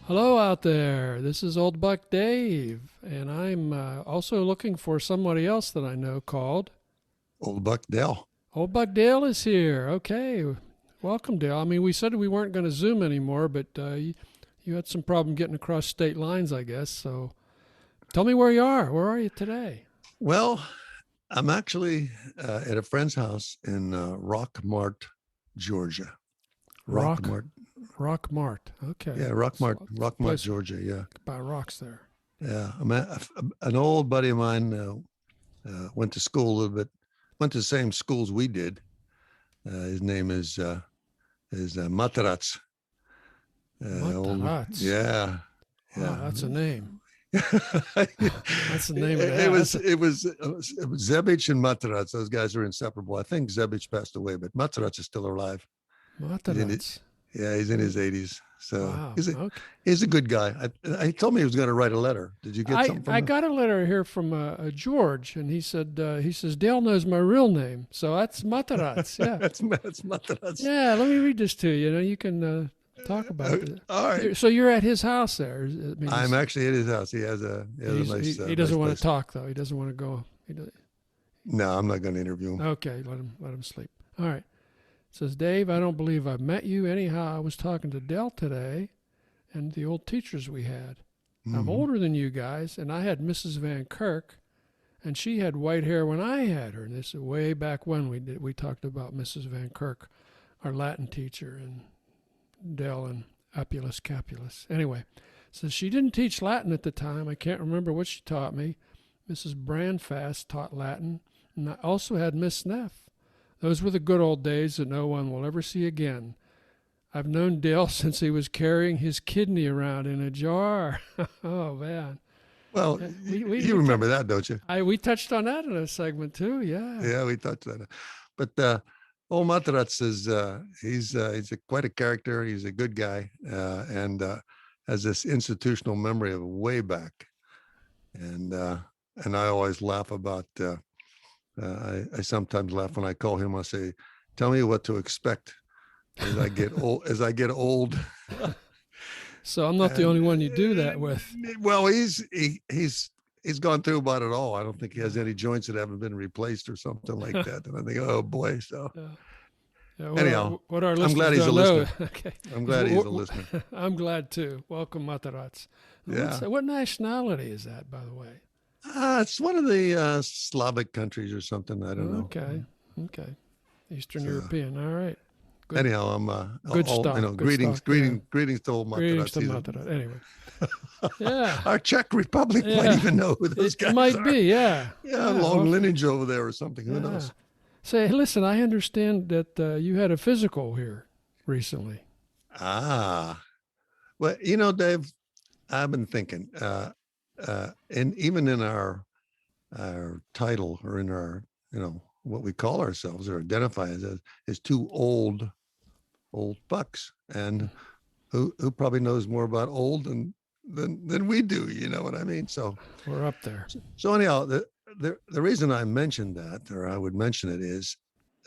Hello out there. This is Old Buck Dave, and I'm also looking for somebody else that I know called Old Buck Dell. Old Buck Dale is here. Okay, welcome, Dale. I mean, we said we weren't going to Zoom anymore, but you had some problem getting across state lines, I guess. So tell me where you are. Where are you today? Well, I'm actually at a friend's house in Rockmart, Georgia. Rock Rockmart, Rock Mart. Okay, yeah, it's a Rockmart, place Georgia. Yeah, by rocks there. yeah. An old buddy of mine went to school a little bit, went to the same schools we did. His name is Matarats. Old, Matarazzo. yeah, Wow, yeah. that's a name. That's the name of the it house. was it was it was Zebich and Matarazzo. Those guys are inseparable. I think Zebich passed away, but Matarazzo is still alive. He's in it. Matarazzo. Yeah, he's in his 80s. So Wow. Okay. he's a good guy. I told me he was going to write a letter. Did you get I something from I him? got a letter here from George, and he says Dale knows my real name, so that's Matarazzo. Yeah, That's Matarazzo. yeah. Let me read this to you. You know, you can talk about it. All right. So you're at his house there. I mean, I'm actually at his house. He has a he nice doesn't want to place. talk though. He doesn't want to go. No, I'm not going to interview him. Okay, let him sleep. All right. It says Dave, I don't believe I've met you. Anyhow, I was talking to Dell today, and the old teachers we had. I'm Mhm. older than you guys, and I had Mrs. Van Kirk, and she had white hair when I had her. And this is way back when we talked about Mrs. Van Kirk, our Latin teacher, and Dell and Apulus Capulus. Anyway, so she didn't teach Latin at the time. I can't remember what she taught me. Mrs. Brandfast taught Latin, and I also had Miss Neff. Those were the good old days that no one will ever see again. I've known Dale since he was carrying his kidney around in a jar. Oh man. Well, Yeah, you remember that, don't you? we touched on that in a segment too. Yeah. Yeah, we touched on it. But old Matarazzo is he's quite a character. He's a good guy and has this institutional memory of way back. And I always laugh about. I sometimes laugh when I call him. I say, "Tell me what to expect as I get old." As I get old, So I'm not the and only one you do that with. well, he's gone through about it all. I don't think he has any joints that haven't been replaced or something like that. And I think, oh boy. So Yeah. Yeah, anyhow, what our I'm listeners glad he's a don't know. listener. Okay. I'm glad he's a listener. I'm glad too. Welcome, Matarazzo. Yeah. What nationality is that, by the way? It's one of the Slavic countries or something. I don't know. Okay. Okay. Eastern So, European. All right. Good. anyhow, I'm Good all, stuff. Good greetings, stuff. Yeah. greetings to old Greetings to Matarazzo. Matarazzo. Anyway. Yeah. Our Czech Republic might Yeah. even know who those It guys might are. be. Yeah. Yeah, Yeah. long Well, lineage over there or something. Who yeah. knows? Say, listen, I understand that you had a physical here recently. Ah, well, Dave, I've been thinking, and even in our title or in our, what we call ourselves or identify as is two old bucks, and who probably knows more about old than we do. You know what I mean? So We're up there. so anyhow, the reason I mentioned that, or I would mention it, is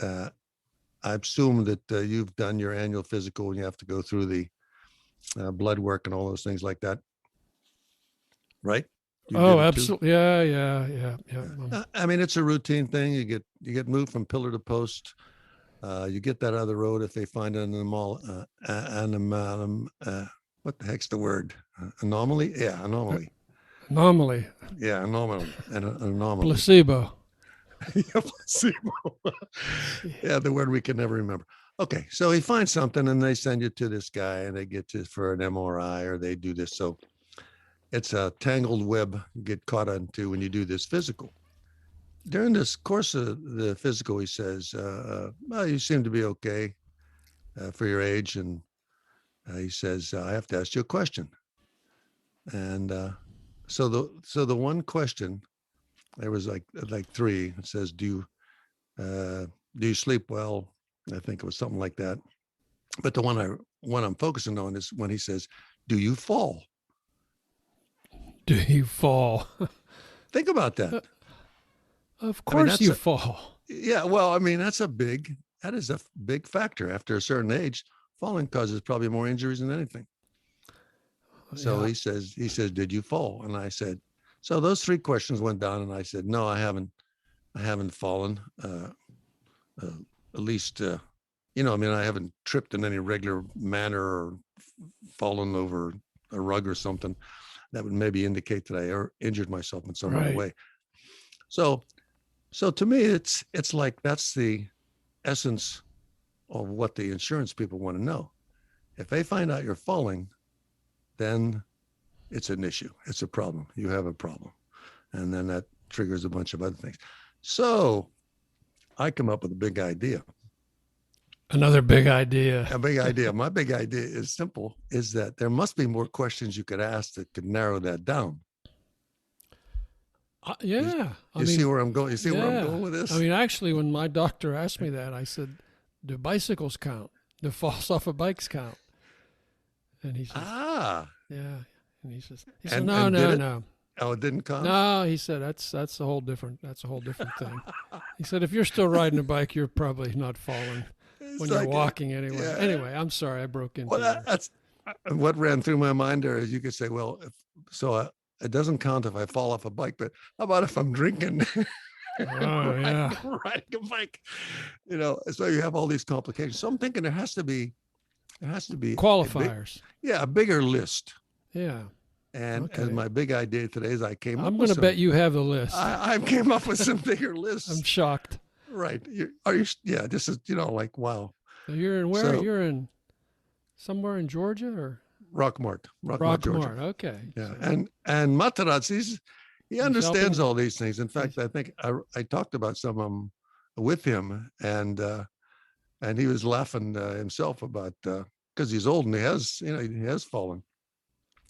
uh, I assume that you've done your annual physical and you have to go through the blood work and all those things like that, right? You did Oh, it too. absolutely. Yeah, yeah, yeah, yeah. I mean, it's a routine thing. You get moved from pillar to post. You get that other road if they find an what the heck's the word? Anomaly? Yeah, anomaly. Anomaly. Yeah, anomaly. An anomaly. Placebo. Yeah, placebo. Yeah, the word we can never remember. Okay, so he finds something and they send you to this guy and they get you for an MRI or they do this. So it's a tangled web you get caught into when you do this physical. During this course of the physical, he says, well, you seem to be okay for your age. And he says, I have to ask you a question. And so the one question, there was like three. It says, do you sleep well? I think it was something like that. But the one I'm focusing on is when he says, do you fall? Do you fall? Think about that. Of I mean, course you fall. yeah. Well, I mean, that is a big factor. After a certain age, falling causes probably more injuries than anything. So Yeah. he says, did you fall? And I said, so those three questions went down, and I said, no, I haven't fallen. At least, I mean, I haven't tripped in any regular manner or fallen over a rug or something that would maybe indicate that I injured myself in some other Right. way. So to me, it's like that's the essence of what the insurance people want to know. If they find out you're falling, then it's an issue. It's a problem. You have a problem. And then that triggers a bunch of other things. So I come up with a big idea. Another big idea. A big idea. My big idea is simple, is that there must be more questions you could ask that could narrow that down. Yeah. You see where I'm going? You see where I'm going with this? I mean, actually, when my doctor asked me that, I said, do bicycles count? Do falls off of bikes count? And he said, yeah. And he says, no. Oh, it didn't count? No, he said, that's a whole different thing. He said, if you're still riding a bike, you're probably not falling when you're walking anyway. Yeah. Anyway, I'm sorry I broke into that's what ran through my mind there is you could say, well, it doesn't count if I fall off a bike, but how about if I'm drinking? Riding a bike, so you have all these complications. So I'm thinking there has to be qualifiers. A bigger list. Yeah. And my big idea today is I'm going to bet you have the list. I came up with some bigger lists. I'm shocked. Right. Are you? Yeah. This is, like, wow. So you're in where? So, you're in somewhere in Georgia or? Rockmart, Georgia. Okay. Yeah. So, and Materazzi, he understands all these things. In fact, I think I talked about some of them with him, and he was laughing himself about because he's old and he has fallen,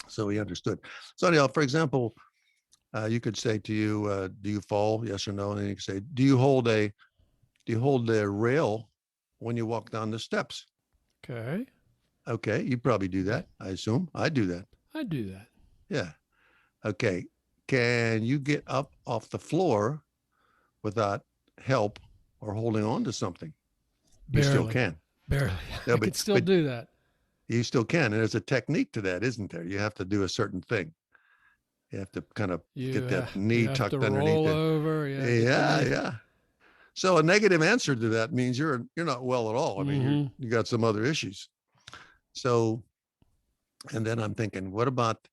so he understood. So anyhow, for example, you could say to you, "Do you fall? Yes or no?" And then you could say, "Do you hold a rail when you walk down the steps?" Okay. Okay, you probably do that, I assume. I do that. I do that. Yeah. Okay. Can you get up off the floor without help or holding on to something? Barely. You still can. Barely. I can still do that. You still can. And there's a technique to that, isn't there? You have to do a certain thing. You have to kind of get that knee tucked underneath roll it. Over. Yeah. So a negative answer to that means you're not well at all. I mean, you got some other issues. So, and then I'm thinking, what about,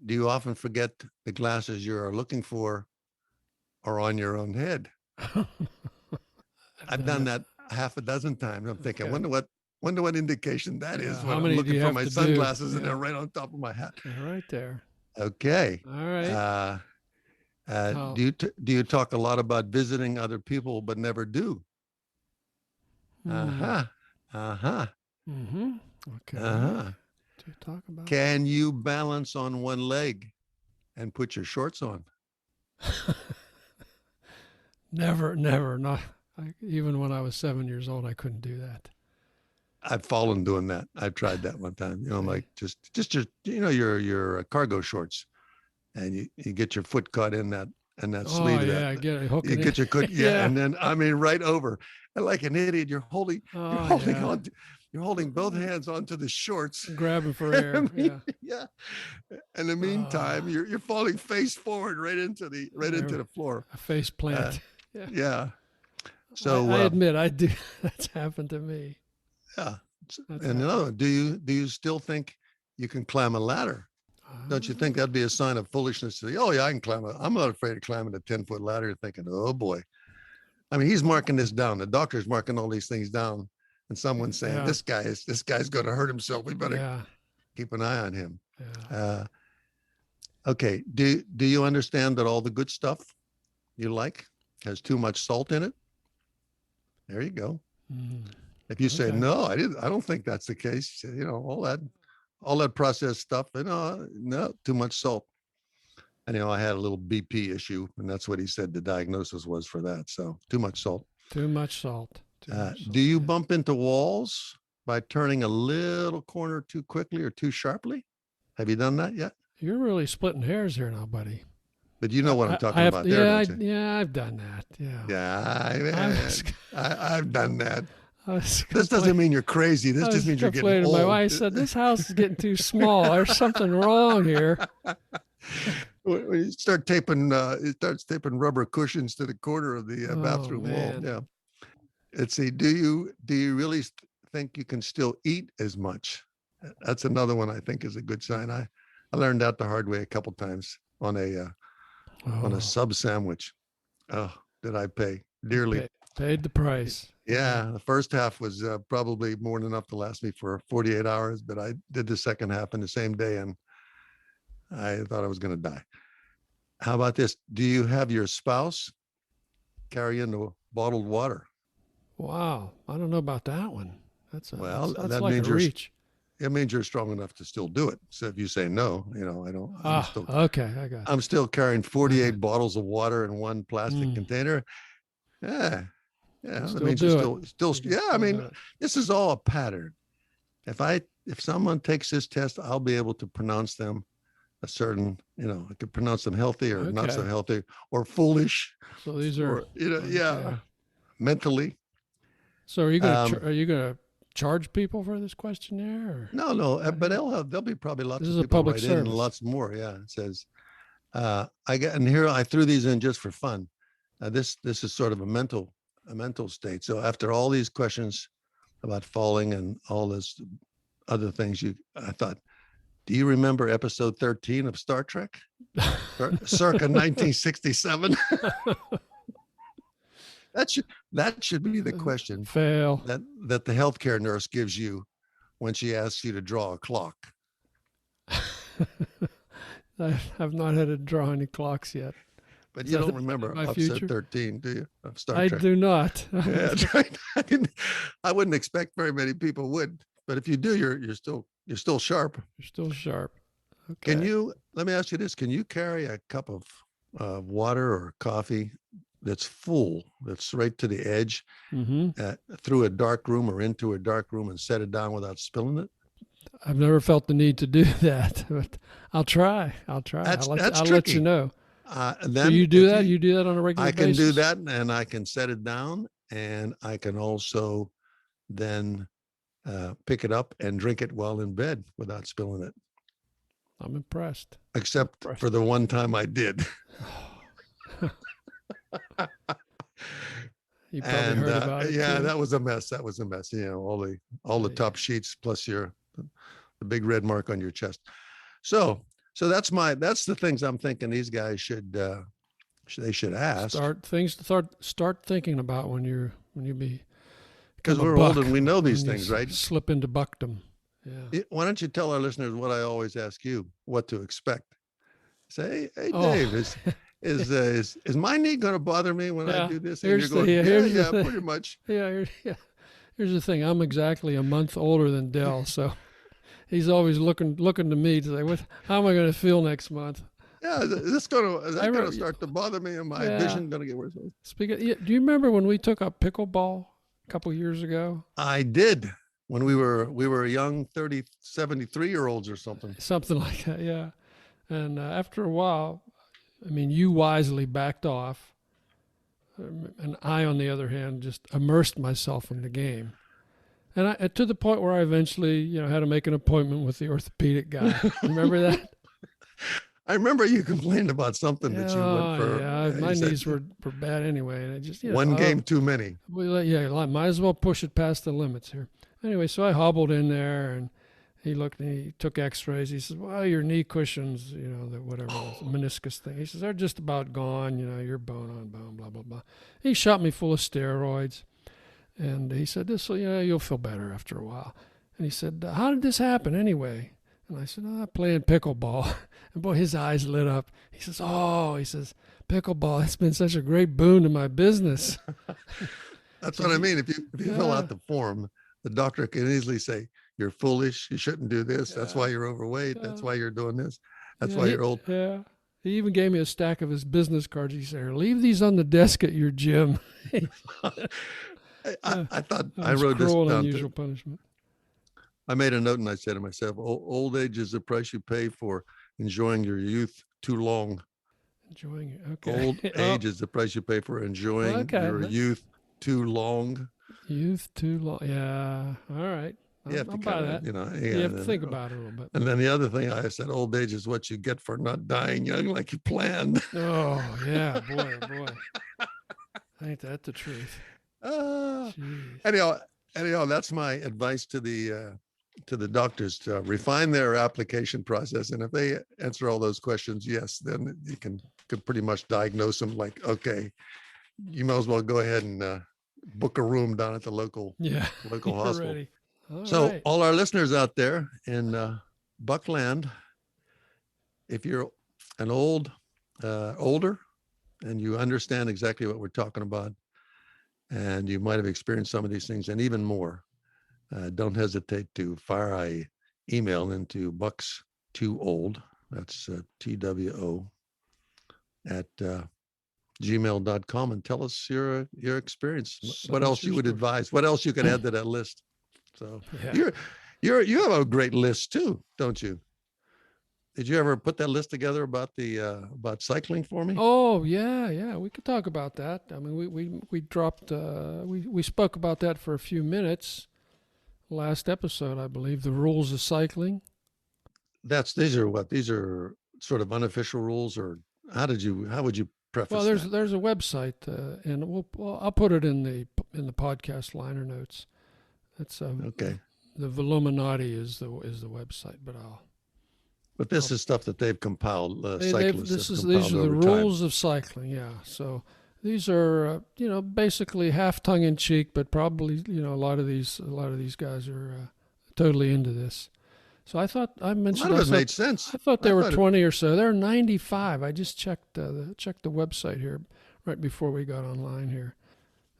do you often forget the glasses you're looking for are on your own head? I've done that half a dozen times. I'm thinking, wonder what indication that is when I'm looking for my sunglasses and they're right on top of my hat. They're right there. Okay. All right. Do you talk a lot about visiting other people but never do? Mm-hmm. Okay. To talk about. Can you balance on one leg and put your shorts on? Never. Not even when I was 7 years old, I couldn't do that. I've fallen doing that. I've tried that one time. Like just your cargo shorts, and you get your foot caught in that sleeve. Oh yeah, I get it. You get your foot, and then right over, and like an idiot, you're holding on. You're holding both hands onto the shorts, grabbing for air. Yeah. In the meantime, you're falling face forward right into the floor. A face plant. Yeah. So I admit I do. That's happened to me. Yeah. And another one, do you still think you can climb a ladder? Don't you think that'd be a sign of foolishness to say, oh yeah, I can climb I'm not afraid of climbing a 10-foot ladder, thinking, oh boy. I mean, he's marking this down. The doctor's marking all these things down. And someone's saying, this guy's going to hurt himself. We better keep an eye on him. Yeah. Okay. Do you understand that all the good stuff you like has too much salt in it? There you go. If you say, no, I don't think that's the case. All that processed stuff, no, too much salt. And, I had a little BP issue, and that's what he said the diagnosis was for that. So too much salt. Too much salt. Do you bump into walls by turning a little corner too quickly or too sharply? Have you done that yet? You're really splitting hairs here now, buddy. But you know what I'm talking about there, don't you? Yeah, I've done that. Yeah. Yeah, I've done that. This doesn't mean you're crazy. This just means you're getting old. My wife said, this house is getting too small. There's something wrong here. You start taping, it starts taping rubber cushions to the corner of the bathroom wall. Yeah. Let's see. Do you really think you can still eat as much? That's another one I think is a good sign. I learned that the hard way a couple times on a sub sandwich. Oh, did I pay dearly? Paid the price. Yeah, the first half was probably more than enough to last me for 48 hours, but I did the second half in the same day, and I thought I was going to die. How about this? Do you have your spouse carry in the bottled water? Wow, I don't know about that one. That's that like means a reach. It means you're strong enough to still do it. So if you say no, I don't. Okay, I got it. I'm still carrying 48 bottles of water in one plastic container. Yeah. That means you're still. Yeah, I mean, this is all a pattern. If someone takes this test, I'll be able to pronounce them a certain, I could pronounce them healthy or not so healthy or foolish. So these are, mentally. So are you gonna charge people for this questionnaire? Or? No, but there'll be probably lots of people write in and lots more. Yeah, it says, and here I threw these in just for fun. This is sort of a mental state. So after all these questions about falling and all this other things, I thought, do you remember episode 13 of Star Trek? Circa 1967. That should be the question. Fail. That the healthcare nurse gives you when she asks you to draw a clock. I've not had to draw any clocks yet. But you don't remember episode 13, do you? Of Star Trek? I do not. Yeah, I wouldn't expect very many people would, but if you do, you're still sharp. You're still sharp. Okay. Let me ask you this: can you carry a cup of water or coffee that's full, that's right to the edge, through a dark room or into a dark room and set it down without spilling it? I've never felt the need to do that, but I'll try. I'll let you know. So you do that? You do that on a regular basis? I can do that, and I can set it down, and I can also then pick it up and drink it while in bed without spilling it. I'm impressed. Except for the one time I did. You probably heard about it. Yeah, too. That was a mess. All the top sheets plus the big red mark on your chest. So that's the things I'm thinking these guys should ask. Start thinking about when you be, because we're old and we know these things, right? Slip into buckdom. Yeah. Why don't you tell our listeners what I always ask you, what to expect? Say, hey Dave, is my knee going to bother me when I do this? And you're going, pretty much. Yeah. Here's the thing. I'm exactly a month older than Dell, so he's always looking to me to say, how am I going to feel next month? Yeah, is that going to start to bother me? And my vision going to get worse? Do you remember when we took up pickleball a couple years ago? I did. When we were young 73-year-olds or something. Something like that, yeah. And after a while, I mean, you wisely backed off. And I, on the other hand, just immersed myself in the game. And to the point where I eventually, had to make an appointment with the orthopedic guy. Remember that? I remember you complained about something that you went for. Yeah, my knees were bad anyway. And I just, one game too many. Might as well push it past the limits here. Anyway, so I hobbled in there, and he looked and he took x-rays. He says, well, your knee cushions, the meniscus thing. He says, they're just about gone, you're bone on bone, blah, blah, blah. He shot me full of steroids. And he said, you'll feel better after a while. And he said, how did this happen anyway? And I said, I'm playing pickleball. And boy, his eyes lit up. He says, pickleball, it's been such a great boon to my business. That's what I mean. If you fill out the form, the doctor can easily say, you're foolish. You shouldn't do this. Yeah. That's why you're overweight. That's why you're doing this. That's why you're old. Yeah. He even gave me a stack of his business cards. He said, leave these on the desk at your gym. I thought I wrote this down. Unusual punishment. I made a note and I said to myself, old age is the price you pay for enjoying your youth too long. Enjoying it. Okay. Old age is the price you pay for enjoying your youth too long. Youth too long. Yeah. All right. You have to I'll buy kind that. of, You have to then, think about it a little bit. and then the other thing I said, old age is what you get for not dying young like you planned. Oh, yeah. Boy, oh boy. Ain't that the truth? Jeez. anyhow, that's my advice to the doctors to refine their application process. And if they answer all those questions, yes, then you could pretty much diagnose them like, okay, you might as well go ahead and book a room down at the local Yeah. You're hospital. ready. All So right. all our listeners out there in Buckland, if you're an older, and you understand exactly what we're talking about, and you might have experienced some of these things and even more, don't hesitate to fire an email into BUCKSTWOOLD. That's TWO at gmail.com, and tell us your experience. What else you would advise? What else you could add to that list? So yeah. you have a great list too, don't you? Did you ever put that list together about about cycling for me? Oh yeah. We could talk about that. I mean, we dropped we spoke about that for a few minutes last episode, I believe. The rules of cycling. These are sort of unofficial rules, or how would you preface Well, that? there's a website, and I'll put it in the podcast liner notes. It's Okay. The Voluminati is the website, but But this is stuff that they've compiled. these are the rules of cycling. Yeah. So these are basically half tongue in cheek, but probably a lot of these guys are totally into this. So I thought I mentioned. A lot of it made sense. I thought there were 20 or so. There are 95. I just checked the website here right before we got online here.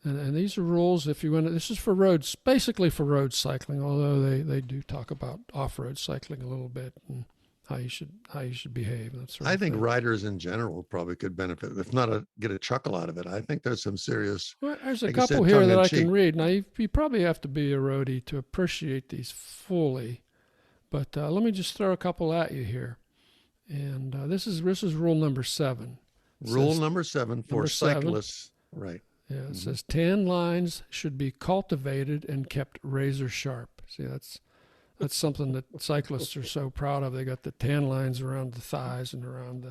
And these are rules if you want to. This is for roads, basically for road cycling, although they do talk about off-road cycling a little bit and how you should behave. That sort of I think thing. riders in general probably could benefit, if not get a chuckle out of it. I think there's some serious. Well, there's a like you couple said, here that I tongue-in-cheek. can read. Now you probably have to be a roadie to appreciate these fully, but let me just throw a couple at you here. And this is rule number 7. Rule number 7 for cyclists, right? Yeah, it says tan lines should be cultivated and kept razor sharp. See, that's something that cyclists are so proud of. They got the tan lines around the thighs and around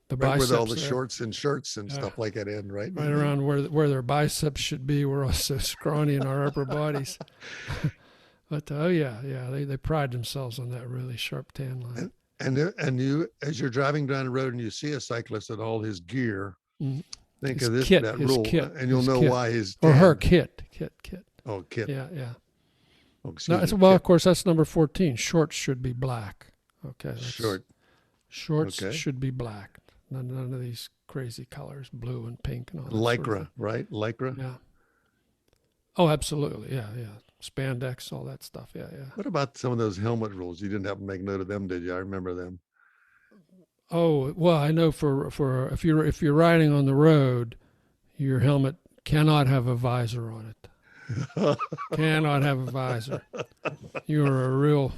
the biceps. With all the shorts and shirts and stuff like that in, right? Right around where their biceps should be. We're all so scrawny in our upper bodies. But they pride themselves on that really sharp tan line. And you, as you're driving down the road and you see a cyclist in all his gear, think his of this kit, that his rule, kit, and you'll know kit. why his or her kit. Oh, kit. Yeah. Oh, Of course, that's number 14. Shorts should be black. Okay. Shorts should be black. None of these crazy colors, blue and pink and all that. Lycra, sort of right? Lycra. Yeah. Oh, absolutely. Yeah. Spandex, all that stuff. Yeah. What about some of those helmet rules? You didn't have to make note of them, did you? I remember them. Oh, well, I know for if you're riding on the road, your helmet cannot have a visor on it. Cannot have a visor. You're a real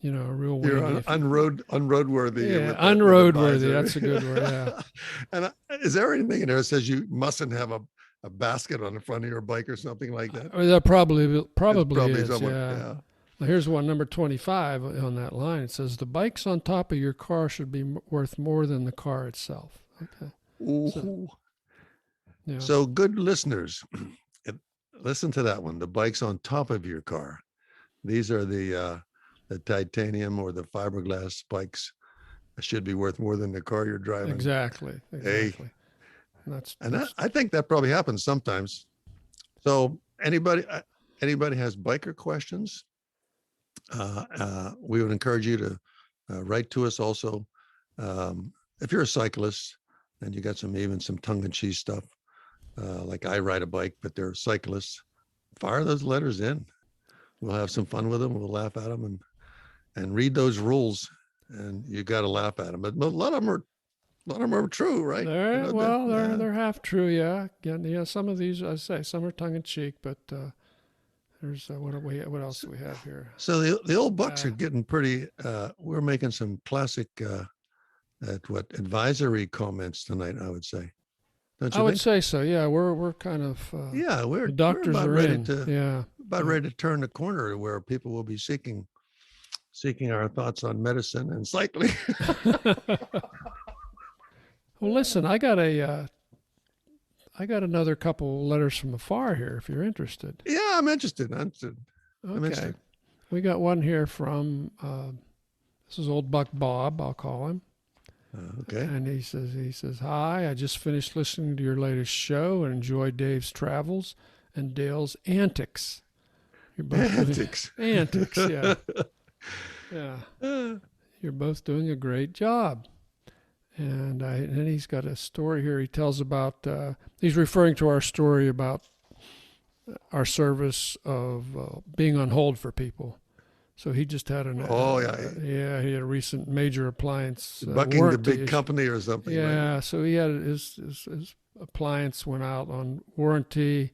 You're weenie. unroadworthy. Yeah, unroadworthy. That's a good word. Yeah. And is there anything in there that says you mustn't have a basket on the front of your bike or something like that? That probably is. Someone, yeah. Well, here's one, number 25 on that line. It says the bikes on top of your car should be worth more than the car itself. Okay. So good listeners, listen to that one. The bikes on top of your car. These are the titanium or the fiberglass bikes. Should be worth more than the car you're driving. Exactly. Hey. That's I think that probably happens sometimes. So anybody has biker questions, we would encourage you to write to us also. If you're a cyclist and you got some tongue-in-cheek stuff, like I ride a bike, but they're cyclists, fire those letters in. We'll have some fun with them. We'll laugh at them and read those rules, and you got to laugh at them. But a lot of them are true, right? They're half true. Yeah. Yeah. Some of these, I say, some are tongue in cheek, but there's what else do we have here? So the old bucks are getting pretty. We're making some classic advisory comments tonight, I would say. Don't I you would think? say so. Yeah, we're kind of Yeah, the we're doctors about are ready in. to Yeah. turn the corner to where people will be seeking our thoughts on medicine and cycling. Well, listen, I got another couple letters from afar here. If you're interested. Yeah, I'm interested. I'm Okay, interested. we got one here from this is old Buck Bob. I'll call him. Okay. And he says, hi, I just finished listening to your latest show and enjoyed Dave's travels and Dale's antics. You're both doing Antics. antics, yeah. Yeah. You're both doing a great job. And then he's got a story here he tells about, he's referring to our story about our service of being on hold for people. So he just had Yeah. He had a recent major appliance Bucking the big issue. company or something. Yeah, Right? so he had his appliance went out on warranty,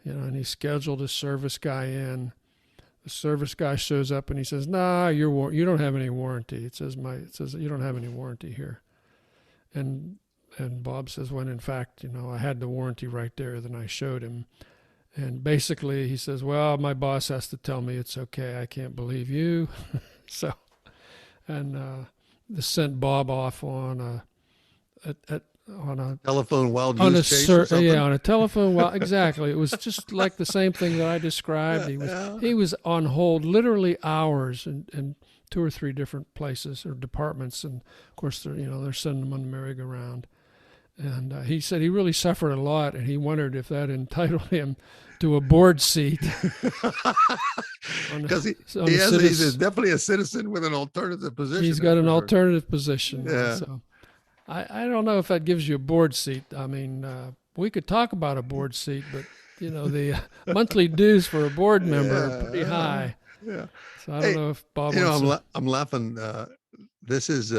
and he scheduled his service guy in. The service guy shows up and he says, "Nah, you don't have any warranty." It says you don't have any warranty here. And Bob says, when in fact, I had the warranty right there. Then I showed him. And basically he says, well, my boss has to tell me it's okay. I can't believe you. So, and this sent Bob off on a Telephone wild goose chase or something? Yeah, on a telephone. Well, exactly. It was just like the same thing that I described. He was on hold literally hours in 2 or 3 different places or departments, and of course they're sending him on the merry-go-round. And he said he really suffered a lot, and he wondered if that entitled him to a board seat. Because he's definitely a citizen with an alternative position. He's got an alternative position. Yeah. So I don't know if that gives you a board seat. I mean, we could talk about a board seat, but the monthly dues for a board member are pretty high. Yeah. So I don't know if Bob. I'm laughing. This is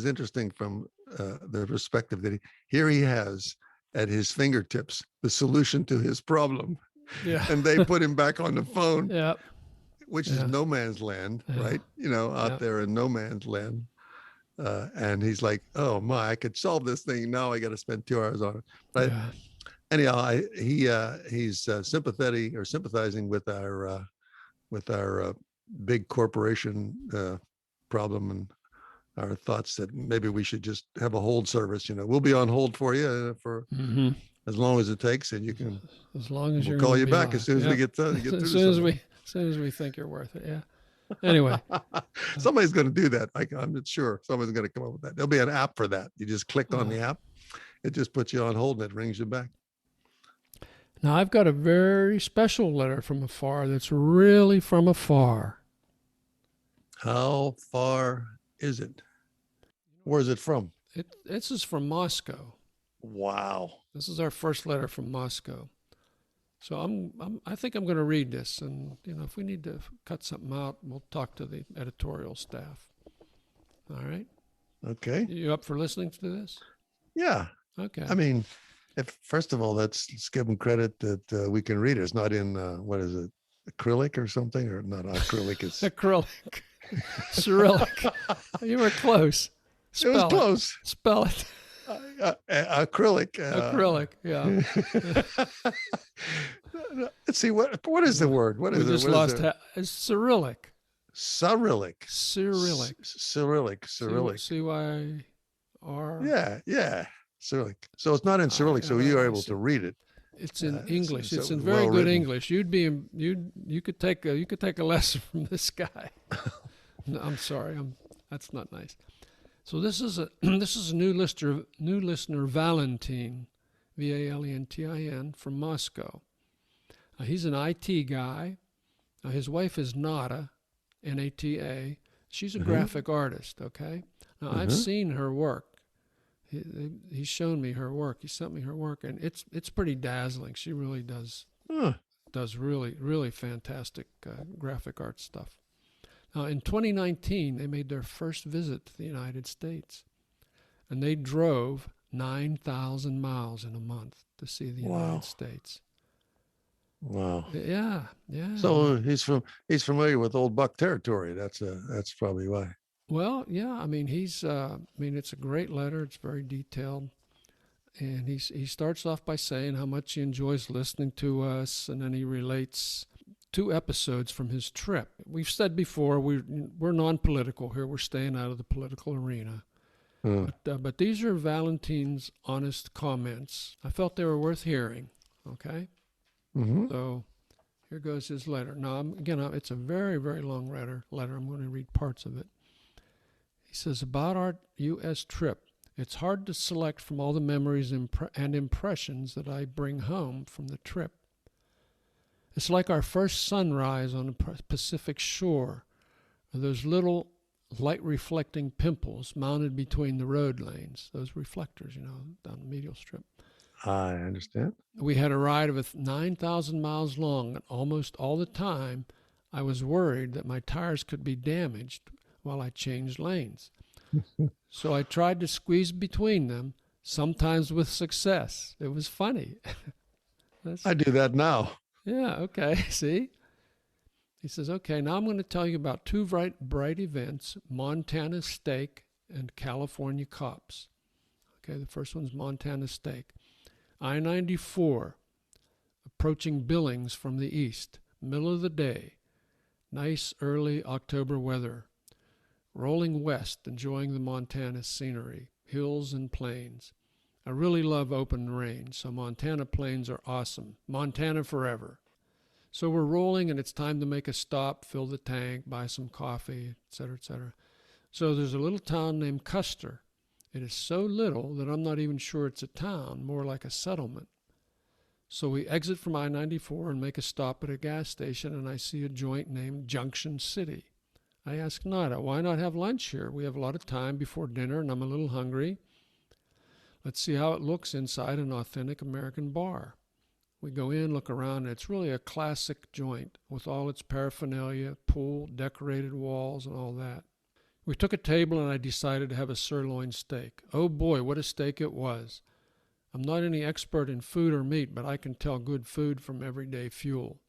interesting from the perspective that here he has at his fingertips the solution to his problem. Yeah. And they put him back on the phone. Yeah. Which is no man's land, right? Out there in no man's land. And he's like, oh my, I could solve this thing. Now I got to spend 2 hours on it. But anyhow, he's sympathetic or sympathizing with our big corporation problem and our thoughts that maybe we should just have a hold service. We'll be on hold for you for as long as it takes, and you can we'll call you back as soon as we get through. As soon as we think you're worth it. Yeah. Anyway, somebody's going to do that. I'm sure somebody's going to come up with that. There'll be an app for that. You just click on the app. It just puts you on hold and it rings you back. Now I've got a very special letter from afar that's really from afar. How far is it? Where is it from? This is from Moscow. Wow. This is our first letter from Moscow. So I think I'm going to read this, and if we need to cut something out, we'll talk to the editorial staff. All right. Okay. You up for listening to this? Yeah. Okay. I mean, first of all, let's give them credit that we can read it. It's not in what is it, acrylic or something, or not acrylic? It's acrylic, Cyrillic. You were close. It was close. Spell it. Acrylic. Acrylic. Yeah. Let's see what is the word. What is it? We just lost. It's Cyrillic. Cyrillic. Cyrillic. Cyrillic. C-Y-R. Yeah. Cyrillic. So it's not in Cyrillic, so you are able to read it. It's in English. It's in very good English. You could take a lesson from this guy. No, I'm sorry. That's not nice. So this is a new listener Valentin, Valentin from Moscow. He's an IT guy. His wife is Nata, Nata. She's a graphic artist. Okay. Now I've seen her work. He's shown me her work. He sent me her work, and it's pretty dazzling. She really does really, really fantastic graphic art stuff. Now, in 2019, they made their first visit to the United States, and they drove 9,000 miles in a month to see the United States. Wow. Yeah. So he's familiar with old Buck territory. That's probably why. Well, yeah. I mean, it's a great letter. It's very detailed, And he starts off by saying how much he enjoys listening to us, and then he relates 2 episodes from his trip. We've said before, we're non-political here. We're staying out of the political arena. But these are Valentin's honest comments. I felt they were worth hearing, okay? Mm-hmm. So here goes his letter. Now, it's a very, very long letter. I'm going to read parts of it. He says, about our U.S. trip, it's hard to select from all the memories and impressions that I bring home from the trip. It's like our first sunrise on the Pacific shore, or those little light-reflecting pimples mounted between the road lanes, those reflectors, down the medial strip. I understand. We had a ride of 9,000 miles long, and almost all the time I was worried that my tires could be damaged while I changed lanes. So I tried to squeeze between them, sometimes with success. It was funny. I do that now. Yeah, okay, see? He says, okay, now I'm going to tell you about 2 bright events, Montana steak and California cops. Okay, the first one's Montana steak. I-94, approaching Billings from the east, middle of the day, nice early October weather. Rolling west, enjoying the Montana scenery, hills and plains. I really love open range, so Montana plains are awesome. Montana forever. So we're rolling, and it's time to make a stop, fill the tank, buy some coffee, etc., etc. So there's a little town named Custer. It is so little that I'm not even sure it's a town, more like a settlement. So we exit from I-94 and make a stop at a gas station, and I see a joint named Junction City. I ask Nada, why not have lunch here? We have a lot of time before dinner, and I'm a little hungry. Let's see how it looks inside an authentic American bar. We go in, look around, and it's really a classic joint with all its paraphernalia, pool, decorated walls, and all that. We took a table, and I decided to have a sirloin steak. Oh boy, what a steak it was. I'm not any expert in food or meat, but I can tell good food from everyday fuel.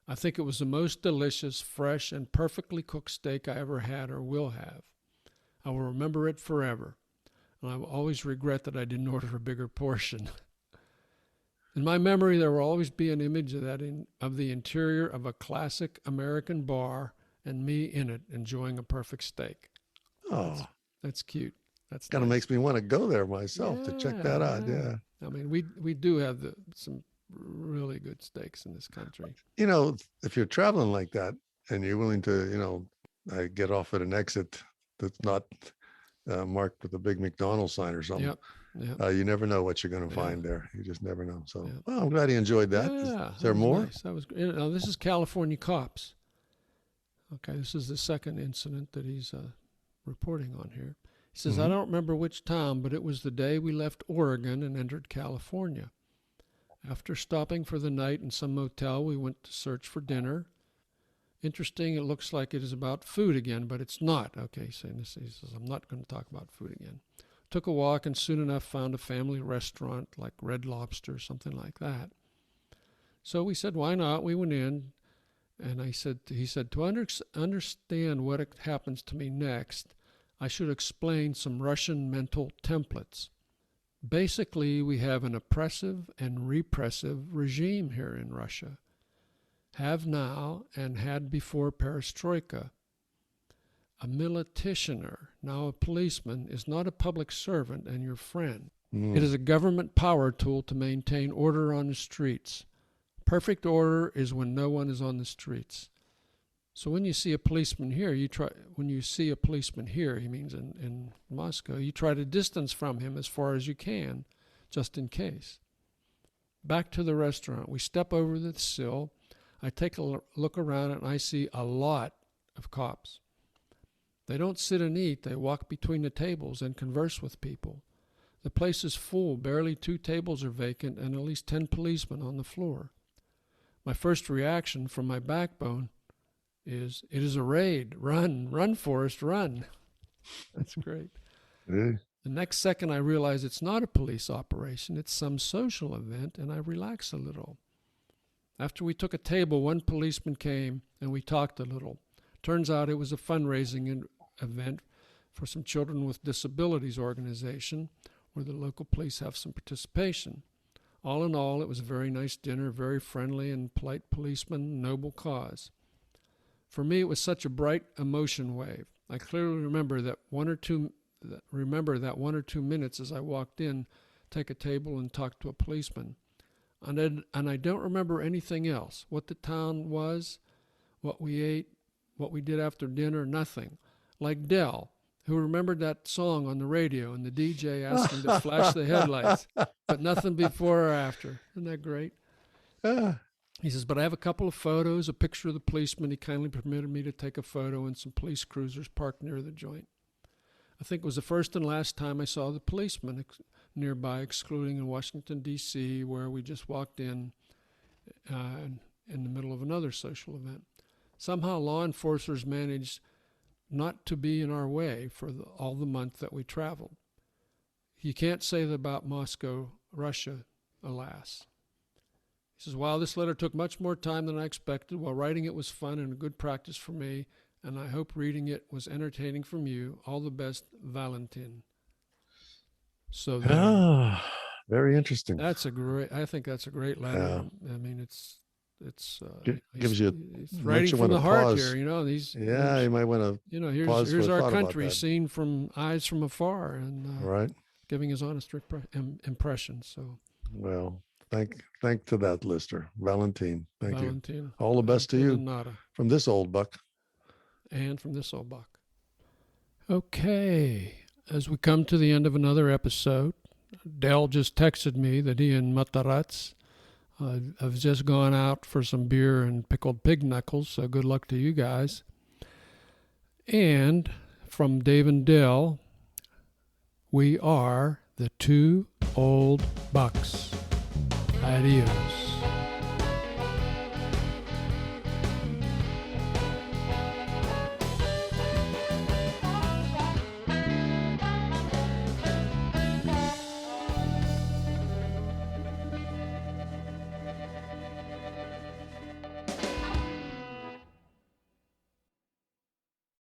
I think it was the most delicious, fresh, and perfectly cooked steak I ever had or will have. I will remember it forever, and I will always regret that I didn't order a bigger portion. In my memory, there will always be an image of of the interior of a classic American bar and me in it enjoying a perfect steak. Oh, that's cute. That's kind of nice. makes me want to go there myself to check that out. Yeah. I mean, we do have some really good steaks in this country. If you're traveling like that and you're willing to, get off at an exit that's not marked with a big McDonald's sign or something. Yep. You never know what you're going to find there. You just never know. So, well, I'm glad he enjoyed that. Yeah, is there more? Nice. That was great. Now, this is California cops. Okay, this is the second incident that he's reporting on here. He says, I don't remember which town, but it was the day we left Oregon and entered California. After stopping for the night in some motel, we went to search for dinner. Interesting, it looks like it is about food again, but it's not. Okay, so he says, I'm not going to talk about food again. Took a walk and soon enough found a family restaurant like Red Lobster, something like that. So we said, why not? We went in, and he said, to understand what happens to me next, I should explain some Russian mental templates. Basically, we have an oppressive and repressive regime here in Russia. Have now and had before perestroika. A militiationer, now a policeman, is not a public servant and your friend. It is a government power tool to maintain order on the streets. Perfect order is when no one is on the streets. So when you see a policeman here, he means in Moscow, you try to distance from him as far as you can, just in case. Back to the restaurant. We step over the sill. I take a look around and I see a lot of cops. They don't sit and eat. They walk between the tables and converse with people. The place is full. Barely 2 tables are vacant and at least 10 policemen on the floor. My first reaction from my backbone is, it is a raid. Run, Forrest, run. That's great. Really? The next second I realize it's not a police operation. It's some social event, and I relax a little. After we took a table, one policeman came and we talked a little. Turns out it was a fundraising event for some Children with Disabilities organization. where the local police have some participation. All in all, it was a very nice dinner, very friendly and polite policemen, noble cause. For me, it was such a bright emotion wave. I clearly remember that one or two minutes as I walked in, take a table and talk to a policeman. And I don't remember anything else. What the town was, what we ate, what we did after dinner, nothing. Like Dell, who remembered that song on the radio and the DJ asked him to flash the headlights, but nothing before or after. Isn't that great? He says, but I have a couple of photos, a picture of the policeman. He kindly permitted me to take a photo and some police cruisers parked near the joint. I think it was the first and last time I saw the policeman nearby, excluding in Washington, D.C., where we just walked in the middle of another social event. Somehow law enforcers managed not to be in our way for all the month that we traveled. You can't say that about Moscow, Russia, alas. He says, wow, this letter took much more time than I expected. While writing it was fun and a good practice for me, and I hope reading it was entertaining from you. All the best, Valentin. So very interesting. I think that's a great letter. Yeah. I mean, it's gives you he's writing from the heart here, you know. You might want to. You know, here's our country seen from eyes from afar, and right, giving his honest impression. So well, thank to that listener, Valentin. Thank Valentin. You. All the best to you from this old buck. And from this old buck. Okay, as we come to the end of another episode, Dell just texted me that he and Matarazz have just gone out for some beer and pickled pig knuckles, so good luck to you guys. And from Dave and Dell, we are the 2 old bucks. Adios.